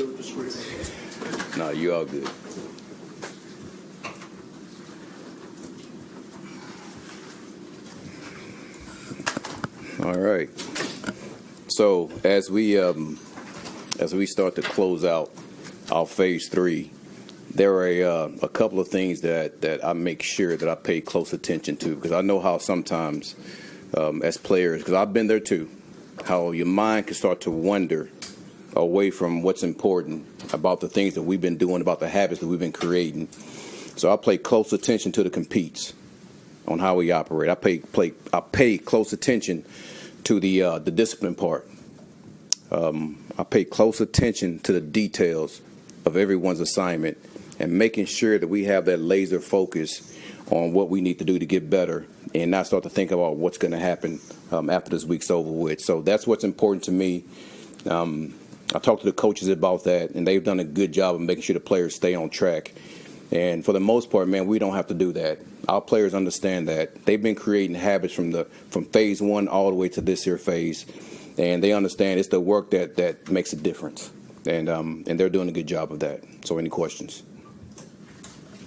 sorry with the squeeze. No, you all good. All right. So as we start to close out our phase 3, there are a couple of things that I make sure that I pay close attention to, because I know how sometimes as players, because I've been there too, how your mind can start to wander away from what's important about the things that we've been doing, about the habits that we've been creating. So I pay close attention to the competes on how we operate. I pay close attention to the discipline part. I pay close attention to the details of everyone's assignment and making sure that we have that laser focus on what we need to do to get better and not start to think about what's going to happen after this week's over with. So that's what's important to me. I talked to the coaches about that, and they've done a good job of making sure the players stay on track. And for the most part, man, we don't have to do that. Our players understand that. They've been creating habits from phase 1 all the way to this here phase, and they understand it's the work that makes a difference. And they're doing a good job of that. So any questions?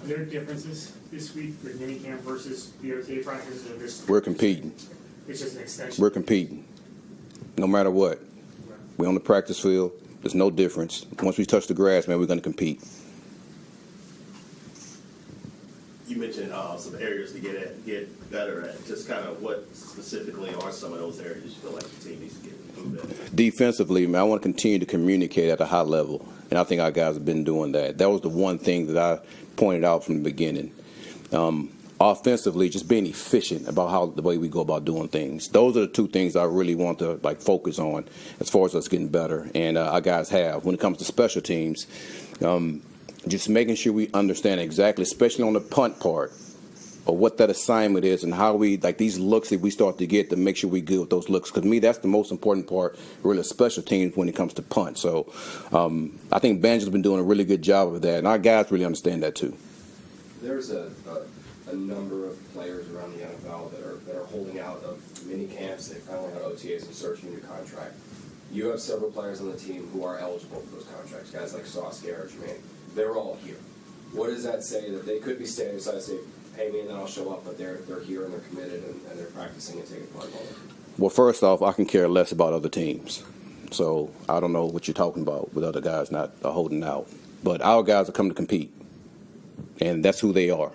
Are there differences this week with minicamp versus the OTA practices? Or just We're competing. It's just an extension. We're competing. No matter what. We're on the practice field. There's no difference. Once we touch the grass, man, we're going to compete. You mentioned some areas to get better at. Just kind of what specifically are some of those areas you feel like the team needs to get improved at? Defensively, man, I want to continue to communicate at a high level, and I think our guys have been doing that. That was the one thing that I pointed out from the beginning. Offensively, just being efficient about the way we go about doing things. Those are the two things I really want to focus on as far as us getting better, and our guys have. When it comes to special teams, just making sure we understand exactly, especially on the punt part, or what that assignment is and how we, these looks that we start to get to make sure we good with those looks. Because to me, that's the most important part, really, special teams when it comes to punt. So I think Banjo's been doing a really good job of that, and our guys really understand that too. There's a number of players around the NFL that are holding out of mini camps. They finally got OTAs and searching a new contract. You have several players on the team who are eligible for those contracts, guys like Sauce, Garrett, Jermaine. They're all here. What does that say? That they could be standing aside and say, pay me and then I'll show up, but they're here and they're committed and they're practicing and taking part in all of it? Well, first off, I can care less about other teams. So I don't know what you're talking about with other guys not holding out. But our guys are coming to compete, and that's who they are.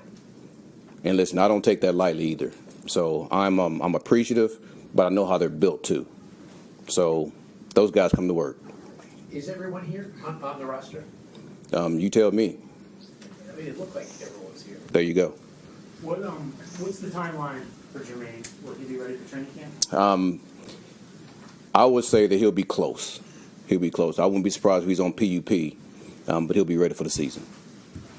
And listen, I don't take that lightly either. So I'm appreciative, but I know how they're built too. So those guys come to work. Is everyone here on the roster? You tell me. I mean, it looked like everyone's here. There you go. What's the timeline for Jermaine? Will he be ready for training camp? I would say that he'll be close. He'll be close. I wouldn't be surprised if he's on PUP, but he'll be ready for the season.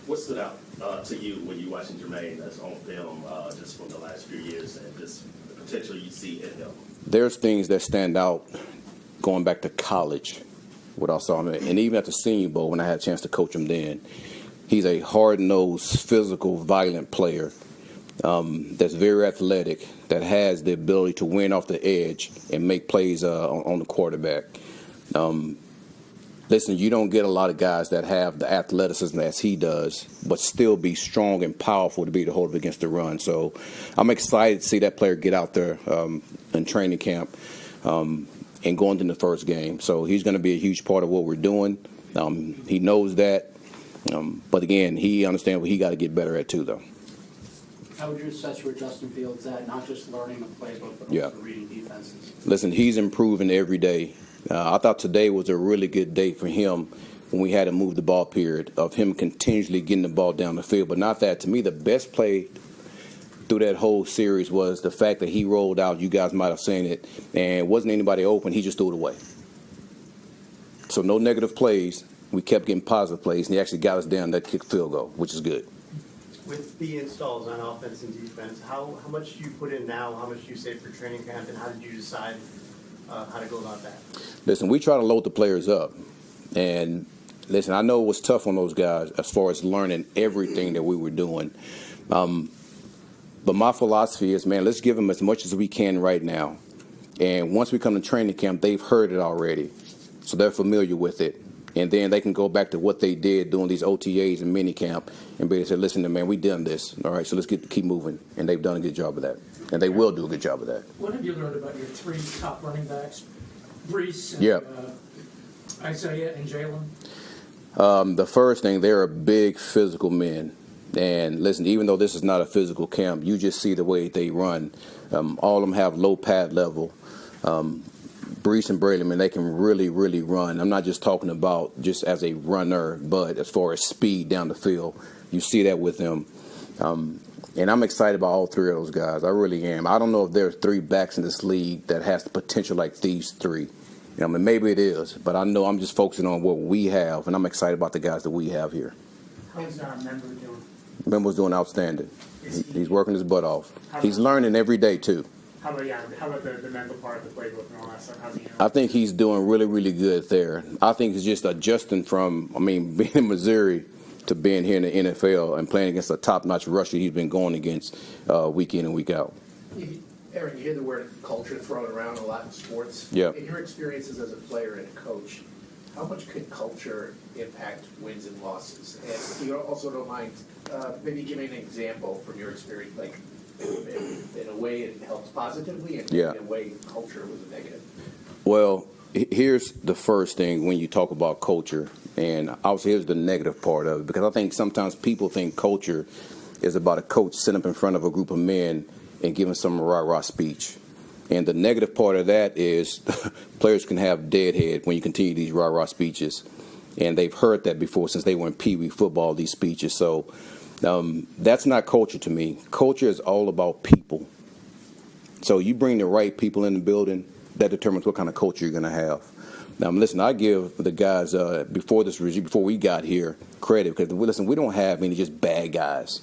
What stood out to you when you watching Jermaine that's on film just from the last few years and just the potential you see in him? There's things that stand out going back to college, what I saw him, and even at the Senior Bowl when I had a chance to coach him then. He's a hard-nosed, physical, violent player that's very athletic, that has the ability to win off the edge and make plays on the quarterback. Listen, you don't get a lot of guys that have the athleticism as he does, but still be strong and powerful to be able to hold up against the run. So I'm excited to see that player get out there in training camp and going into the first game. So he's going to be a huge part of what we're doing. He knows that. But again, he understands what he got to get better at too, though. How would you assess where Justin Fields at, not just learning the playbook, but also reading defenses? Listen, he's improving every day. I thought today was a really good day for him when we had to move the ball period, of him continuously getting the ball down the field. But not that. To me, the best play through that whole series was the fact that he rolled out. You guys might have seen it. And wasn't anybody open. He just threw it away. So no negative plays. We kept getting positive plays, and he actually got us down that kick field goal, which is good. With the installs on offense and defense, how much do you put in now? How much do you save for training camp, and how did you decide how to go about that? Listen, we try to load the players up. And, listen, I know it was tough on those guys as far as learning everything that we were doing. But my philosophy is, man, let's give them as much as we can right now. And once we come to training camp, they've heard it already. So they're familiar with it. And then they can go back to what they did doing these OTAs and minicamp and be able to say, listen, man, we done this. All right, so let's keep moving. And they've done a good job of that. And they will do a good job of that. What have you learned about your three top running backs, Brees, and, Yep. Isaiah, and Jalen? The first thing, they're big physical men. And listen, even though this is not a physical camp, you just see the way they run. All of them have low pad level. Brees and Braylon, man, they can really, really run. I'm not just talking about just as a runner, but as far as speed down the field. You see that with them. And I'm excited about all three of those guys. I really am. I don't know if there's three backs in this league that has the potential like these three. I mean, maybe it is, but I know I'm just focusing on what we have, and I'm excited about the guys that we have here. How's Member doing? Member's doing outstanding. He's working his butt off. He's learning every day, too. How about the mental part of the playbook and all that stuff? How's he handling? I think he's doing really, really good there. I think he's just adjusting from, being in Missouri to being here in the NFL and playing against a top-notch rusher he's been going against week in and week out. Aaron, you hear the word culture thrown around a lot in sports. Yeah. In your experiences as a player and a coach, how much could culture impact wins and losses? And if you also don't mind, maybe giving an example from your experience, like in a way it helps positively, and Yeah. in a way culture was a negative. Well, here's the first thing when you talk about culture, and obviously here's the negative part of it, because I think sometimes people think culture is about a coach sitting up in front of a group of men and giving some rah-rah speech. And the negative part of that is players can have deadhead when you continue these rah-rah speeches. And they've heard that before since they were in Pee Wee football, these speeches. So that's not culture to me. Culture is all about people. So you bring the right people in the building, that determines what kind of culture you're going to have. Now, listen, I give the guys before we got here credit, because, listen, we don't have any just bad guys.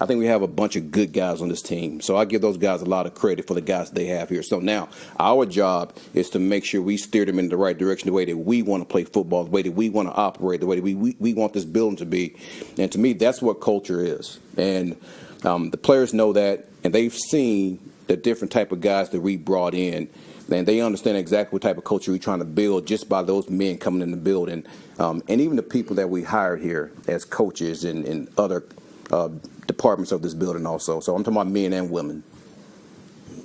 I think we have a bunch of good guys on this team. So I give those guys a lot of credit for the guys they have here. So now our job is to make sure we steer them in the right direction, the way that we want to play football, the way that we want to operate, the way that we want this building to be. And to me, that's what culture is. And the players know that, and they've seen the different type of guys that we brought in. And they understand exactly what type of culture we're trying to build just by those men coming in the building. And even the people that we hired here as coaches and other departments of this building also. So I'm talking about men and women.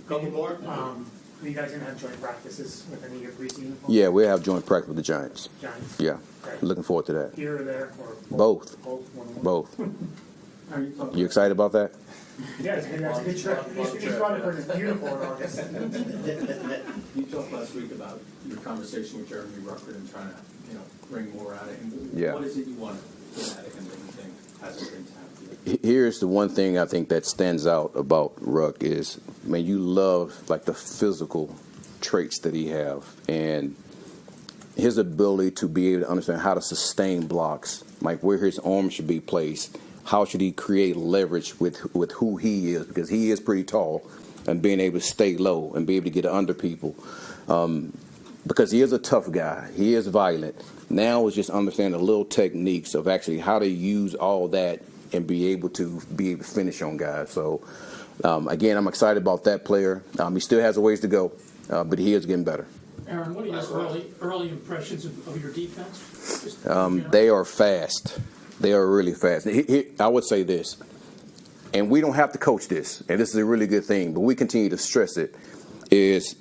Couple more. Are you guys going to have joint practices with any of your preseason? Yeah, we'll have joint practice with the Giants. Giants? Yeah, Okay. looking forward to that. Here or there? Or Both. One-on-one? Both. You excited about that? Yeah, that's a good trip. He's running for his beautiful in August. You talked last week about your conversation with Jeremy Ruckert and trying to, bring more out of him. Yeah. What is it you want to get out of him that you think hasn't been tapped yet? Here's the one thing I think that stands out about Ruck is, man, you love like the physical traits that he have, and his ability to be able to understand how to sustain blocks, like where his arm should be placed, how should he create leverage with who he is, because he is pretty tall, and being able to stay low and be able to get under people. Because he is a tough guy. He is violent. Now it's just understanding the little techniques of actually how to use all that and be able to finish on guys. So, again, I'm excited about that player. He still has a ways to go, but he is getting better. Aaron, what are your early impressions of your defense? They are fast. They are really fast. I would say this, and we don't have to coach this, and this is a really good thing, but we continue to stress it, is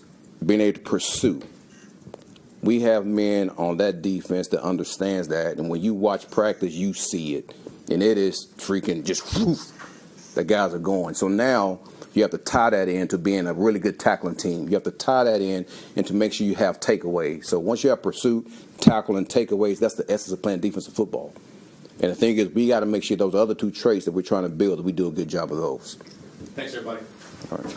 being able to pursue. We have men on that defense that understands that, and when you watch practice, you see it, and it is freaking just whoof, the guys are going. So now you have to tie that in to being a really good tackling team. You have to tie that in and to make sure you have takeaways. So once you have pursuit, tackle, and takeaways, that's the essence of playing defensive football. And the thing is, we got to make sure those other two traits that we're trying to build, that we do a good job of those. Thanks, everybody. All right.